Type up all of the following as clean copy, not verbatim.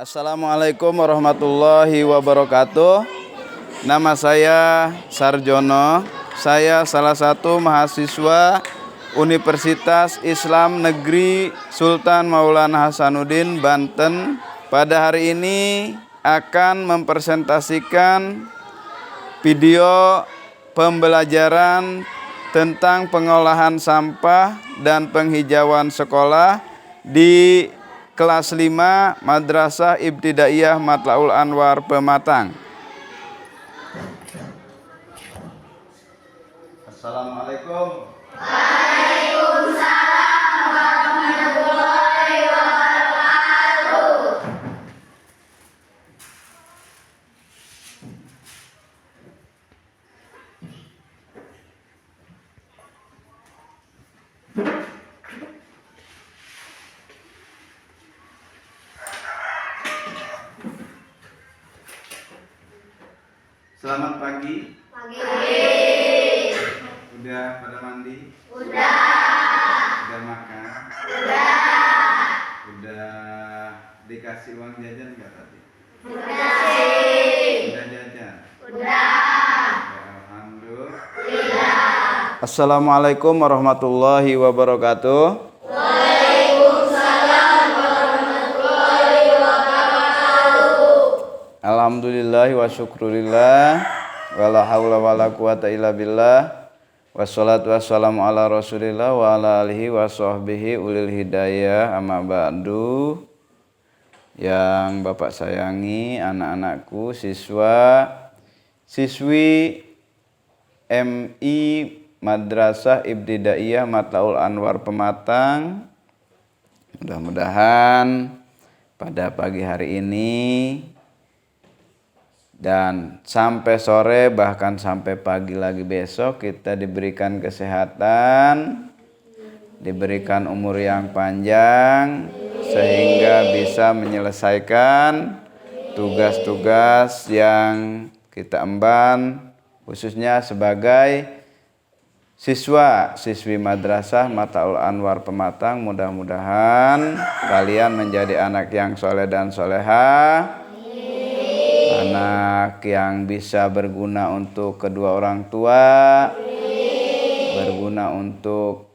Assalamualaikum warahmatullahi wabarakatuh. Nama saya Sarjono. Saya salah satu mahasiswa Universitas Islam Negeri Sultan Maulana Hasanuddin, Banten. Pada hari ini akan mempresentasikan video pembelajaran tentang pengolahan sampah dan penghijauan sekolah di kelas 5 Madrasah Ibtidaiyah Matlaul Anwar Pematang. Assalamualaikum. Waalaikumsalam warahmatullahi wabarakatuh. Selamat pagi. Pagi. Udah pada mandi? Udah. Udah makan? Udah. Udah dikasih uang jajan nggak tadi? Udah. Udah jajan? Udah. Alhamdulillah. Assalamualaikum warahmatullahi wabarakatuh. Waalaikumsalam warahmatullahi wabarakatuh. Alhamdulillahi wa syukurillah wala haula wala quwata illa billah wassalatu wassalamu ala rasulillah wa ala alihi wa sahbihi ulil hidayah amma ba'du. Yang Bapak sayangi, anak-anakku, siswa siswi MI Madrasah Ibtidaiyah Matlaul Anwar Pematang, mudah-mudahan pada pagi hari ini dan sampai sore, bahkan sampai pagi lagi besok, kita diberikan kesehatan, diberikan umur yang panjang, sehingga bisa menyelesaikan tugas-tugas yang kita emban, khususnya sebagai siswi Madrasah Matlaul Anwar Pematang. Mudah-mudahan kalian menjadi anak yang soleh dan solehah, anak yang bisa berguna untuk kedua orang tua, berguna untuk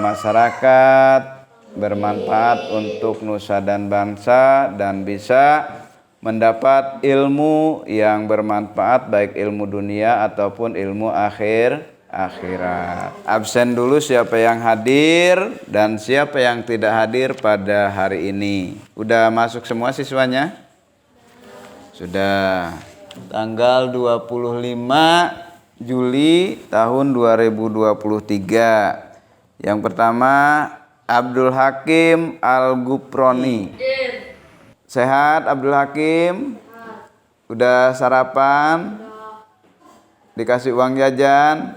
masyarakat, bermanfaat untuk nusa dan bangsa, dan bisa mendapat ilmu yang bermanfaat, baik ilmu dunia ataupun ilmu akhirat. Absen dulu siapa yang hadir dan siapa yang tidak hadir pada hari ini. Udah masuk semua siswanya? Sudah. Tanggal 25 Juli tahun 2023. Yang pertama, Abdul Hakim Al-Guproni. Sehat Abdul Hakim? Udah sarapan? Dikasih uang jajan?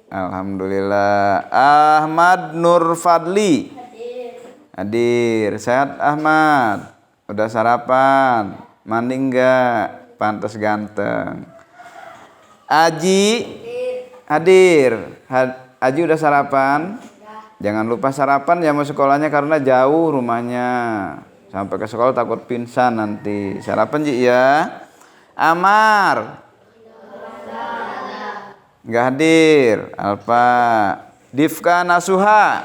Alhamdulillah. Ahmad Nur Fadli. Hadir. Sehat Ahmad? Udah sarapan? Mandi enggak? Pantas ganteng. Aji hadir. Aji udah sarapan? Jangan lupa sarapan ya, mau sekolahnya karena jauh rumahnya. Sampai ke sekolah takut pingsan nanti. Sarapan Ji ya. Amar enggak hadir. Alfa. Difka Nasuha.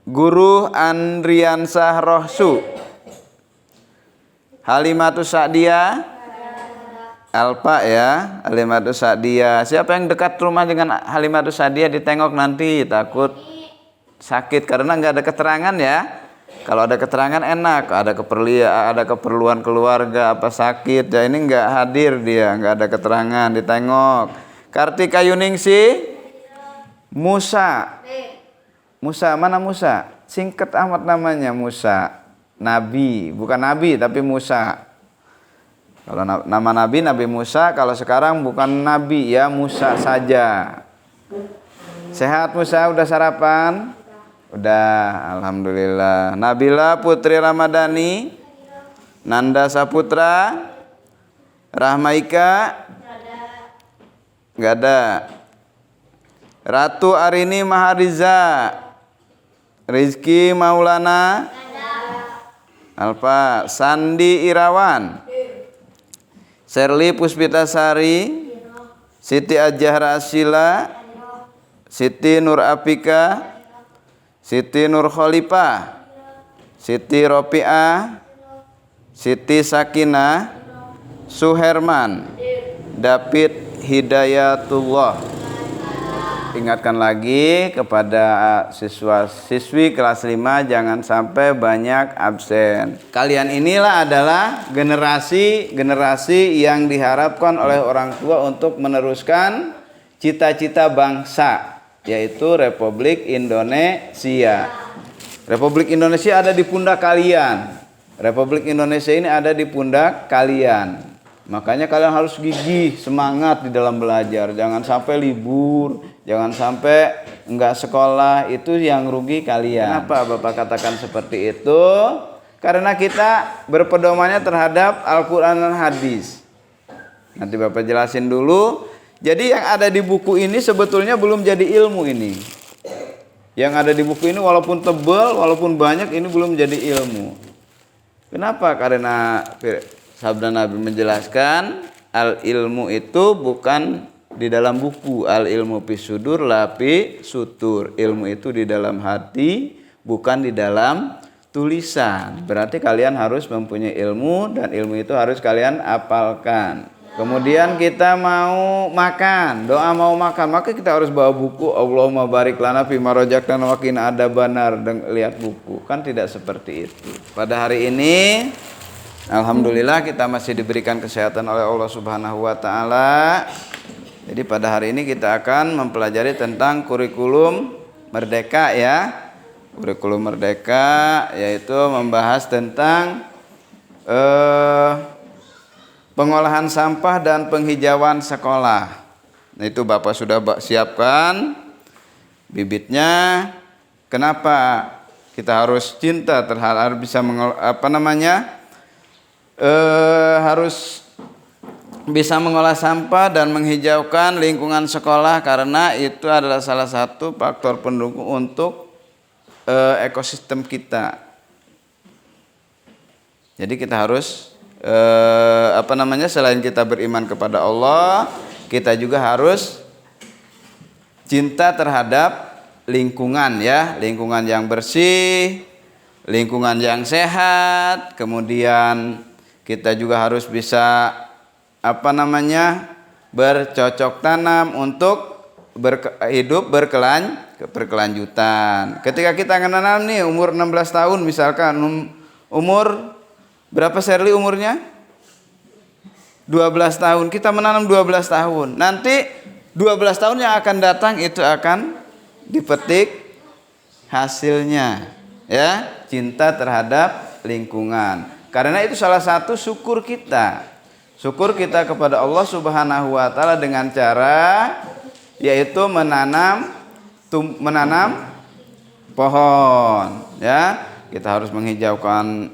Guru Andriansah Rohsu. Halimatus Sa'diyah. Alpa ya, Halimatus Sa'diyah. Siapa yang dekat rumah dengan Halimatus Sa'diyah ditengok nanti, takut sakit karena nggak ada keterangan ya. Kalau ada keterangan enak, ada keperluan keluarga apa sakit, ya ini nggak hadir dia, nggak ada keterangan, ditengok. Kartika Yuningsi. Musa. Musa, mana Musa? Singkat amat namanya Musa. Nabi, bukan Nabi tapi Musa. Kalau nama Nabi Musa, kalau sekarang bukan Nabi ya, Musa saja. Sehat Musa, udah sarapan? Udah, alhamdulillah. Nabila Putri Ramadhani. Nanda Saputra. Rahmaika? Enggak ada. Ratu Arini Mahariza. Rizky Maulana. Alfa. Sandi Irawan. Sherly Puspitasari. Siti Ajahra Asila. Siti Nur Apika. Siti Nur Khalifah. Siti Ropiah. Siti Sakinah. Suherman. David Hidayatullah. Ingatkan lagi kepada siswa-siswi kelas 5 jangan sampai banyak absen. Kalian inilah adalah generasi yang diharapkan oleh orang tua untuk meneruskan cita-cita bangsa, yaitu Republik Indonesia. Republik Indonesia ada di pundak kalian. Republik Indonesia ini ada di pundak kalian. Makanya kalian harus gigih, semangat di dalam belajar. Jangan sampai libur, jangan sampai enggak sekolah, itu yang rugi kalian. Kenapa Bapak katakan seperti itu? Karena kita berpedomannya terhadap Al-Quran dan Hadis. Nanti Bapak jelasin dulu. Jadi yang ada di buku ini sebetulnya belum jadi ilmu ini. Yang ada di buku ini walaupun tebal, walaupun banyak, ini belum jadi ilmu. Kenapa? Karena sabda Nabi menjelaskan al ilmu itu bukan di dalam buku. Al ilmu fi sudur lapi sutur. Ilmu itu di dalam hati, bukan di dalam tulisan. Berarti kalian harus mempunyai ilmu dan ilmu itu harus kalian apalkan. Kemudian kita mau makan, doa mau makan, maka kita harus bawa buku. Allahumma barik lana fima razaqtana wa qina adzabannar. Lihat buku, kan tidak seperti itu. Pada hari ini alhamdulillah kita masih diberikan kesehatan oleh Allah Subhanahu wa taala. Jadi pada hari ini kita akan mempelajari tentang kurikulum merdeka ya. Kurikulum merdeka yaitu membahas tentang pengolahan sampah dan penghijauan sekolah. Nah, itu Bapak sudah siapkan bibitnya. Kenapa kita harus cinta terhadap bisa harus bisa mengolah sampah dan menghijaukan lingkungan sekolah, karena itu adalah salah satu faktor pendukung untuk ekosistem kita. Jadi kita harus selain kita beriman kepada Allah, kita juga harus cinta terhadap lingkungan ya, lingkungan yang bersih, lingkungan yang sehat. Kemudian kita juga harus bisa bercocok tanam untuk hidup berkelanjutan. Ketika kita menanam nih umur 16 tahun misalkan, umur berapa Sherly umurnya? 12 tahun. Kita menanam 12 tahun. Nanti 12 tahun yang akan datang itu akan dipetik hasilnya. Ya, cinta terhadap lingkungan. Karena itu salah satu syukur kita. Syukur kita kepada Allah Subhanahu wa taala dengan cara yaitu menanam pohon, ya. Kita harus menghijaukan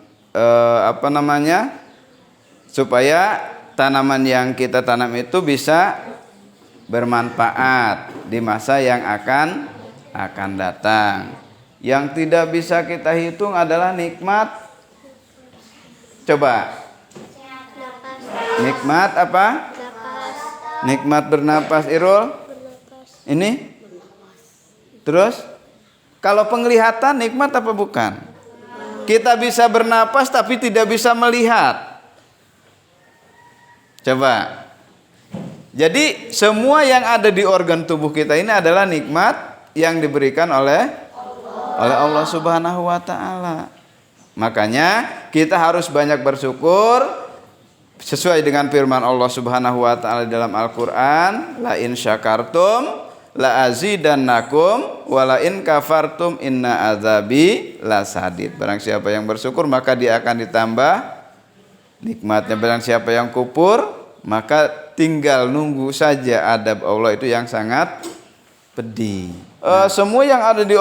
supaya tanaman yang kita tanam itu bisa bermanfaat di masa yang akan datang. Yang tidak bisa kita hitung adalah nikmat. Coba. Nikmat apa? Nikmat bernapas, Irul. Ini? Terus? Kalau penglihatan nikmat apa bukan? Kita bisa bernapas tapi tidak bisa melihat. Coba. Jadi semua yang ada di organ tubuh kita ini adalah nikmat yang diberikan oleh Allah Subhanahu wa taala. Makanya kita harus banyak bersyukur sesuai dengan firman Allah Subhanahu wa taala dalam Al-Qur'an, la in syakartum la azidannakum wa la in kafartum inna azabi lasadid. Barang siapa yang bersyukur maka dia akan ditambah nikmatnya. Barang siapa yang kufur maka tinggal nunggu saja adab Allah itu yang sangat pedih. Semua yang ada di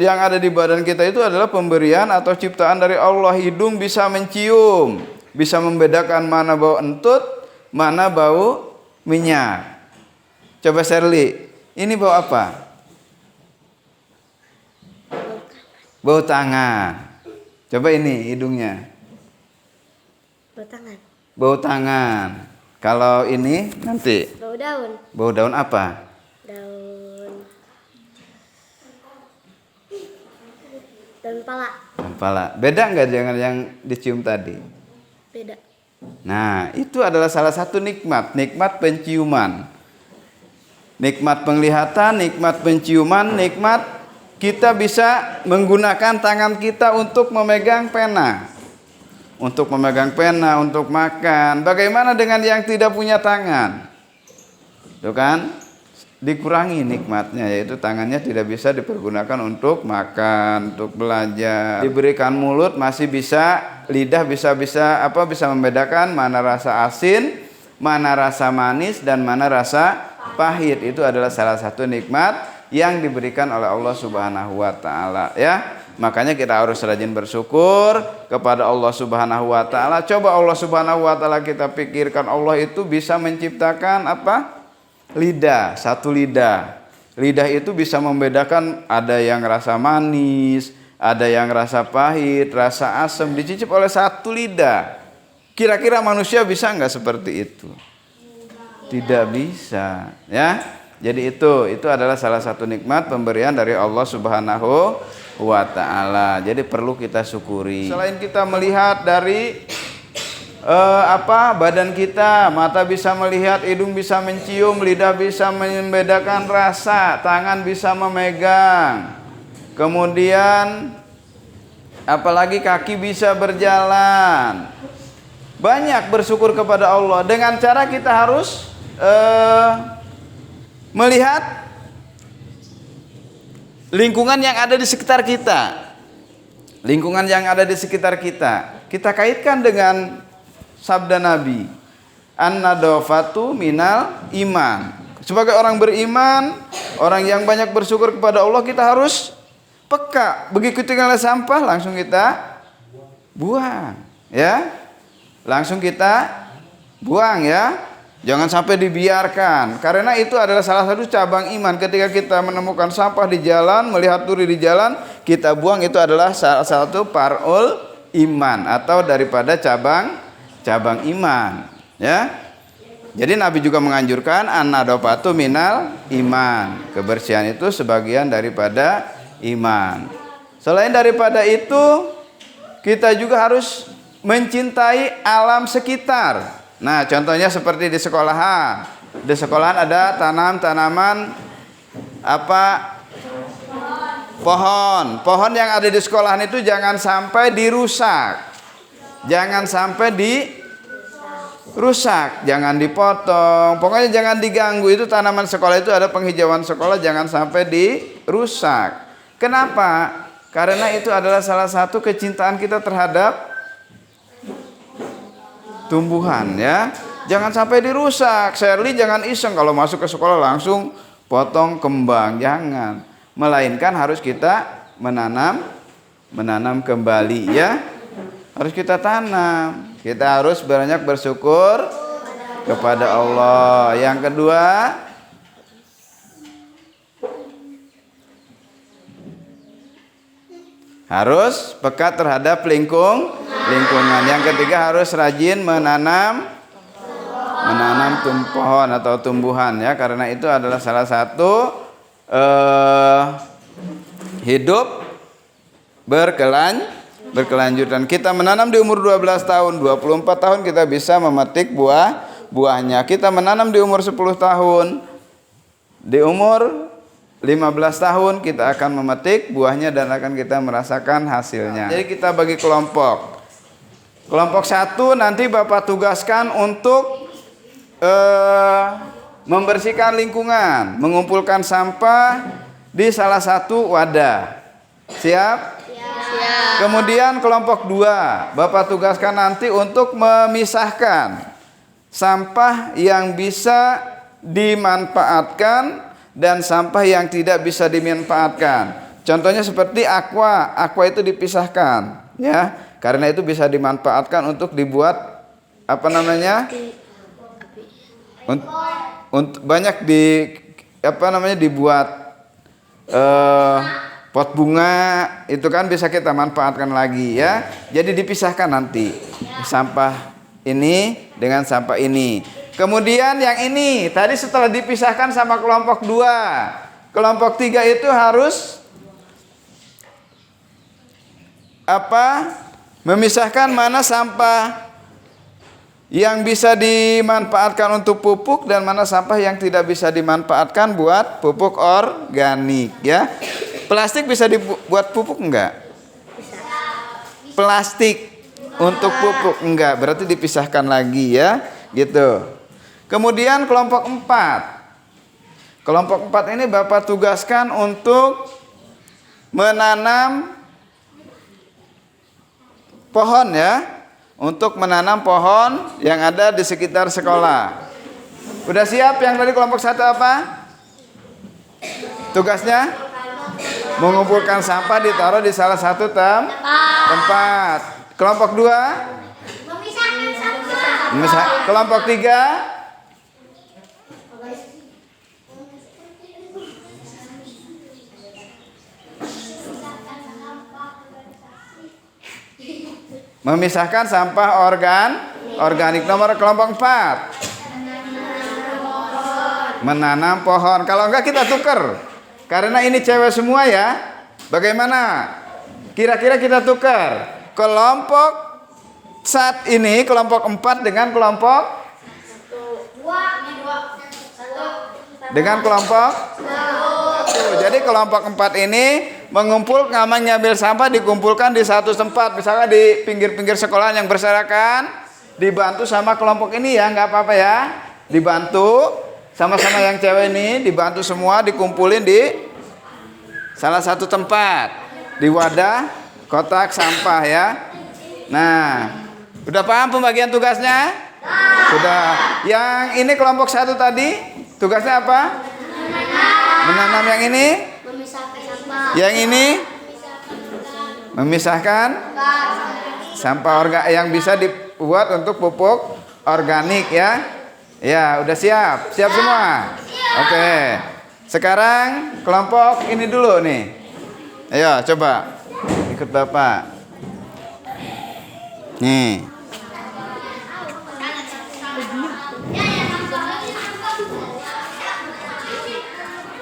yang ada di badan kita itu adalah pemberian atau ciptaan dari Allah. Hidung bisa mencium, bisa membedakan mana bau entut, mana bau minyak. Coba Sherly, ini bau apa? Bau tangan. Coba ini hidungnya. Bau tangan. Bau tangan. Kalau ini nanti Bau daun. bau daun apa? Daun pala. Kepala. Beda nggak dengan yang dicium tadi? Beda. Nah, itu adalah salah satu nikmat penciuman. Nikmat penglihatan, nikmat penciuman, nikmat kita bisa menggunakan tangan kita untuk memegang pena. Untuk memegang pena, untuk makan. Bagaimana dengan yang tidak punya tangan? Tuh kan? Dikurangi nikmatnya, yaitu tangannya tidak bisa dipergunakan untuk makan, untuk belajar. Diberikan mulut masih bisa, lidah bisa membedakan mana rasa asin, mana rasa manis, dan mana rasa pahit. Itu adalah salah satu nikmat yang diberikan oleh Allah Subhanahu wa taala, ya. Makanya kita harus rajin bersyukur kepada Allah Subhanahu wa taala. Coba Allah Subhanahu wa taala kita pikirkan, Allah itu bisa menciptakan apa? Lidah, satu lidah. Lidah itu bisa membedakan ada yang rasa manis, ada yang rasa pahit, rasa asam dicicip oleh satu lidah. Kira-kira manusia bisa nggak seperti itu? Tidak bisa, ya. Jadi itu adalah salah satu nikmat pemberian dari Allah Subhanahu wa taala. Jadi perlu kita syukuri. Selain kita melihat dari badan kita, mata bisa melihat, hidung bisa mencium, lidah bisa membedakan rasa, tangan bisa memegang, kemudian apalagi kaki bisa berjalan. Banyak bersyukur kepada Allah dengan cara kita harus melihat lingkungan yang ada di sekitar kita. Lingkungan yang ada di sekitar kita, kita kaitkan dengan sabda Nabi, an-nadhafatu minal iman. Sebagai orang beriman, orang yang banyak bersyukur kepada Allah, kita harus peka. Begitu tinggal sampah, langsung kita buang, ya. Langsung kita buang, ya. Jangan sampai dibiarkan. Karena itu adalah salah satu cabang iman. Ketika kita menemukan sampah di jalan, melihat duri di jalan, kita buang, itu adalah salah satu parul iman atau daripada cabang iman, ya. Jadi Nabi juga menganjurkan an-nadhafatu minal iman. Kebersihan itu sebagian daripada iman. Selain daripada itu, kita juga harus mencintai alam sekitar. Nah, contohnya seperti di sekolahan. Di sekolahan ada tanaman pohon. Pohon yang ada di sekolahan itu jangan sampai dirusak. Jangan sampai dirusak, jangan dipotong, pokoknya jangan diganggu. Itu tanaman sekolah, itu ada penghijauan sekolah, jangan sampai dirusak. Kenapa? Karena itu adalah salah satu kecintaan kita terhadap tumbuhan, ya. Jangan sampai dirusak. Shirley jangan iseng kalau masuk ke sekolah langsung potong kembang, jangan. Melainkan harus kita menanam kembali, ya. Harus kita tanam. Kita harus banyak bersyukur kepada Allah. Yang kedua, harus peka terhadap lingkungan. Yang ketiga, harus rajin menanam pohon atau tumbuhan, ya. Karena itu adalah salah satu hidup berkelanjutan. Kita menanam di umur 12 tahun, 24 tahun kita bisa memetik buahnya. Kita menanam di umur 10 tahun, di umur 15 tahun kita akan memetik buahnya dan akan kita merasakan hasilnya. Jadi kita bagi kelompok. Kelompok 1 nanti Bapak tugaskan untuk membersihkan lingkungan, mengumpulkan sampah di salah satu wadah. Siap? Kemudian kelompok 2, Bapak tugaskan nanti untuk memisahkan sampah yang bisa dimanfaatkan dan sampah yang tidak bisa dimanfaatkan. Contohnya seperti aqua itu dipisahkan, ya, karena itu bisa dimanfaatkan untuk dibuat banyak dibuat pot bunga itu kan bisa kita manfaatkan lagi ya. Jadi dipisahkan nanti sampah ini dengan sampah ini. Kemudian yang ini tadi setelah dipisahkan sama kelompok 2, kelompok 3 itu harus memisahkan mana sampah yang bisa dimanfaatkan untuk pupuk dan mana sampah yang tidak bisa dimanfaatkan buat pupuk organik ya. Plastik bisa dibuat pupuk enggak? Plastik untuk pupuk enggak, berarti dipisahkan lagi ya, gitu. Kemudian kelompok 4. Kelompok 4 ini Bapak tugaskan untuk menanam pohon ya, untuk menanam pohon yang ada di sekitar sekolah. Udah siap yang tadi kelompok 1 apa? Tugasnya mengumpulkan sampah ditaruh di salah satu tempat. Kelompok 2 Memisahkan sampah. Kelompok 3 memisahkan sampah organik. Nomor kelompok 4 menanam pohon. Kalau enggak kita tuker, karena ini cewek semua ya. Bagaimana? Kira-kira kita tuker kelompok saat ini, kelompok 4 dengan kelompok Jadi kelompok 4 ini mengumpul, ngambil sampah dikumpulkan di satu tempat, misalnya di pinggir-pinggir sekolah yang berserakan, dibantu sama kelompok ini ya, nggak apa-apa ya, dibantu sama-sama yang cewek ini, dibantu semua dikumpulin di salah satu tempat, di wadah kotak sampah ya. Nah, udah paham pembagian tugasnya? Sudah. Yang ini kelompok 1 tadi tugasnya apa? Menanam. Yang ini? Memisahkan sampah. Yang ini? Memisahkan sampah yang bisa dibuat untuk pupuk organik ya. Ya, udah siap? Siap semua? Oke. Sekarang kelompok ini dulu nih. Ayo coba ikut Bapak. Nih.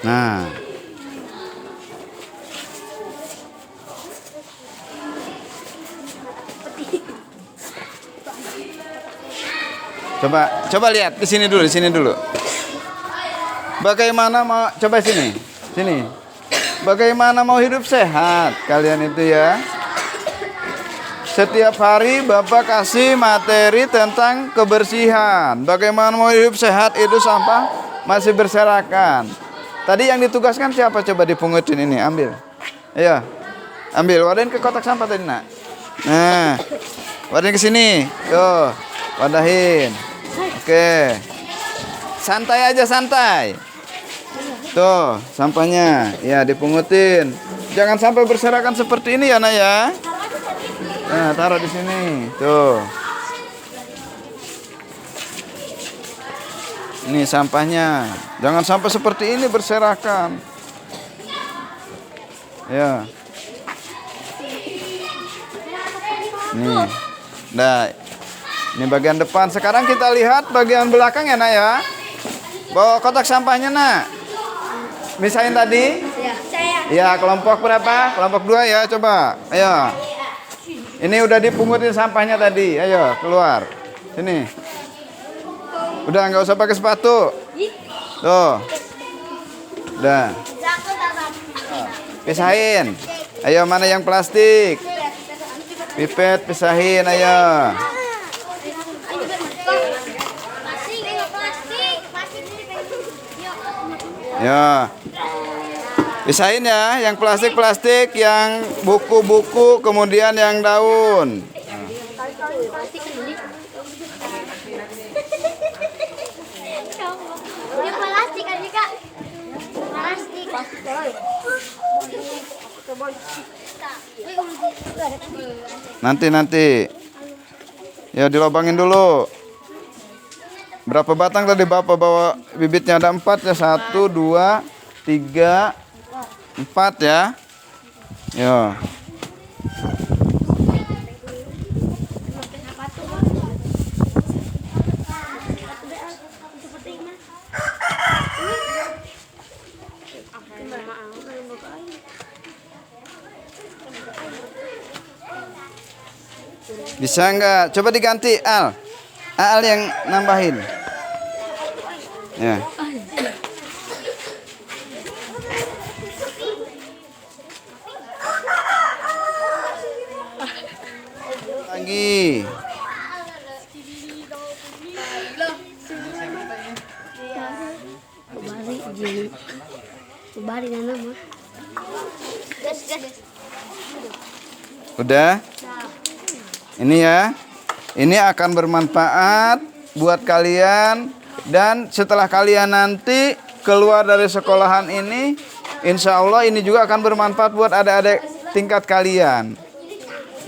Nah. Coba lihat di sini dulu. Bagaimana mau coba sini. Bagaimana mau hidup sehat kalian itu ya? Setiap hari Bapak kasih materi tentang kebersihan. Bagaimana mau hidup sehat itu sampah masih berserakan. Tadi yang ditugaskan siapa? Coba dipungutin ini, ambil. Ayo. Ambil, wadahin ke kotak sampah tadi, Nak. Nah. Wadahin ke sini. Tuh, wadahin. Oke. Santai aja, santai. Tuh, sampahnya. Ya, dipungutin. Jangan sampai berserakan seperti ini ya, Nak ya. Nah, taruh di sini. Tuh. Ini sampahnya. Jangan sampai seperti ini berserakan. Ya. Nih. Nah, ini bagian depan. Sekarang kita lihat bagian belakang ya, Nak ya. Bawa kotak sampahnya, Nak. Misahin tadi? Ya, kelompok berapa? Kelompok 2 ya, coba. Ayo. Ini udah dipungutin sampahnya tadi. Ayo, keluar. Sini. Udah, nggak usah pakai sepatu. Tuh. Udah. Pisahin. Ayo, mana yang plastik? Pipet, pisahin, ayo. Ya. Pisahin ya, yang plastik-plastik, yang buku-buku, kemudian yang daun. Plastik aja Kak. Plastik. Nanti. Ya, dilobangin dulu. Berapa batang tadi Bapak bawa bibitnya? Ada 4 ya. 1, 2, 3, 4 ya. Yo. Bisa nggak? Coba diganti Al. Al yang nambahin. Ya. Lagi. Bari nama. Udah? Ini ya. Ini akan bermanfaat buat kalian, dan setelah kalian nanti keluar dari sekolahan ini, insya Allah ini juga akan bermanfaat buat adik-adik tingkat kalian.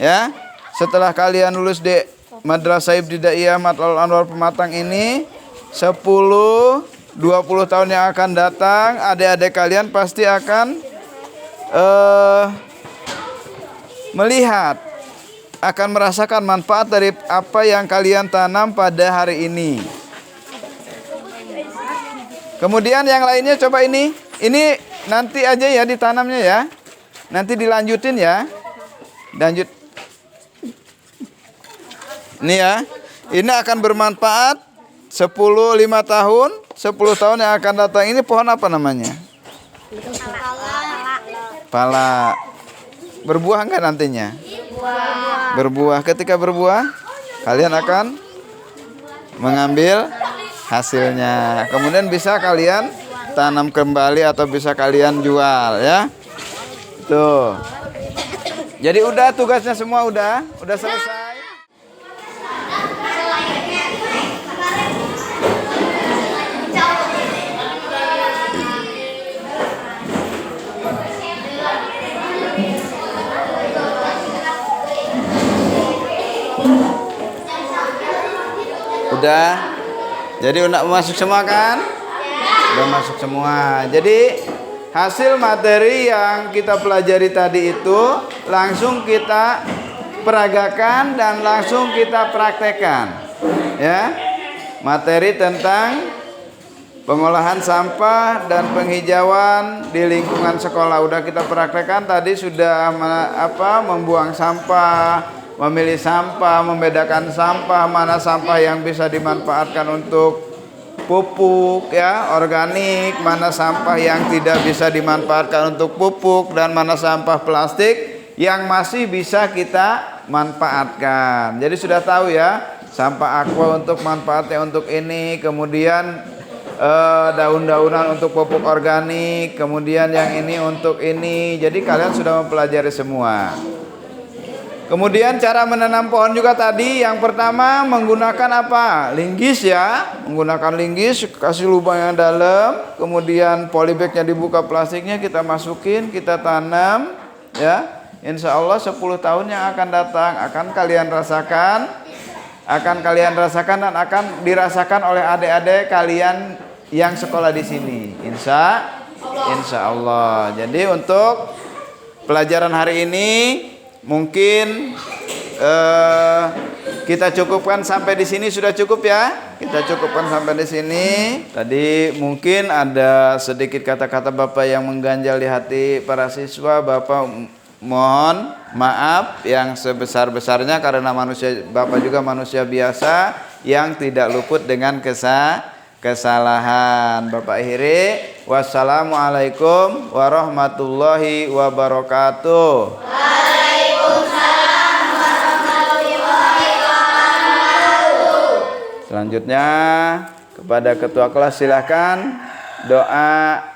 Ya, setelah kalian lulus di Madrasah Ibtidaiyah Matlul Anwar Pematang ini, 10-20 tahun yang akan datang, adik-adik kalian pasti akan melihat, akan merasakan manfaat dari apa yang kalian tanam pada hari ini. Kemudian yang lainnya coba ini nanti aja ya ditanamnya ya. Nanti dilanjutin ya. Lanjut. Ini ya. Ini akan bermanfaat 5 tahun, 10 tahun yang akan datang. Ini pohon apa namanya? Pala. Berbuah enggak nantinya? Berbuah. Ketika berbuah, kalian akan mengambil hasilnya. Kemudian bisa kalian tanam kembali atau bisa kalian jual ya. Tuh. Jadi udah tugasnya semua udah selesai. Udah. Jadi udah masuk semua kan? Udah masuk semua. Jadi hasil materi yang kita pelajari tadi itu langsung kita peragakan dan langsung kita praktekkan. Ya. Materi tentang pengolahan sampah dan penghijauan di lingkungan sekolah udah kita praktekkan tadi, sudah membuang sampah, memilih sampah, membedakan sampah, mana sampah yang bisa dimanfaatkan untuk pupuk ya, organik, mana sampah yang tidak bisa dimanfaatkan untuk pupuk, dan mana sampah plastik yang masih bisa kita manfaatkan. Jadi sudah tahu ya, sampah aqua untuk manfaatnya untuk ini, kemudian daun-daunan untuk pupuk organik, kemudian yang ini untuk ini. Jadi kalian sudah mempelajari semua. Kemudian cara menanam pohon juga tadi, yang pertama menggunakan apa? Linggis ya, menggunakan linggis, kasih lubang yang dalam, kemudian polybagnya dibuka, plastiknya kita masukin, kita tanam ya. Insya Allah 10 tahun yang akan datang akan kalian rasakan dan akan dirasakan oleh adik-adik kalian yang sekolah di sini. Insya Allah. Jadi untuk pelajaran hari ini mungkin kita cukupkan sampai di sini, sudah cukup ya. Kita cukupkan sampai di sini. Tadi mungkin ada sedikit kata-kata Bapak yang mengganjal di hati para siswa. Bapak mohon maaf yang sebesar-besarnya karena Bapak juga manusia biasa yang tidak luput dengan kesalahan. Bapak akhiri, wassalamualaikum warahmatullahi wabarakatuh. Selanjutnya kepada ketua kelas silakan doa.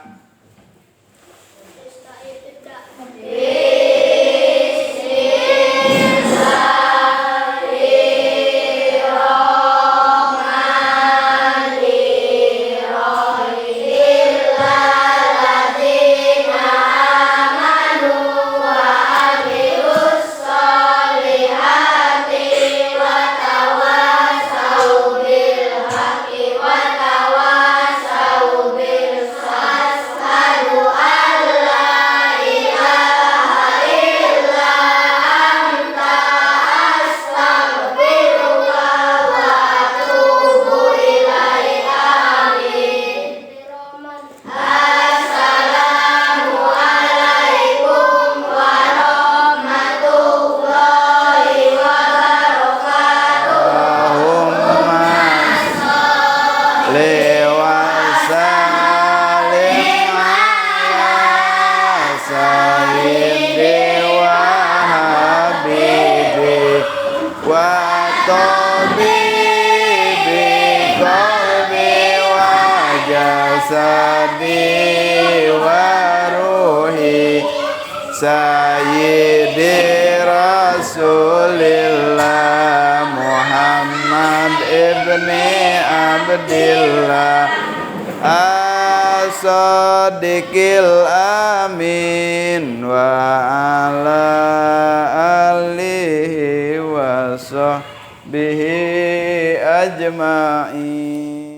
wa tabibi qalbi wa jasadi wa ruhi sayyidi rasulillah Muhammad ibni Abdillah as-sadiqil amin wa ala alihi wa sahbihi ajma'in.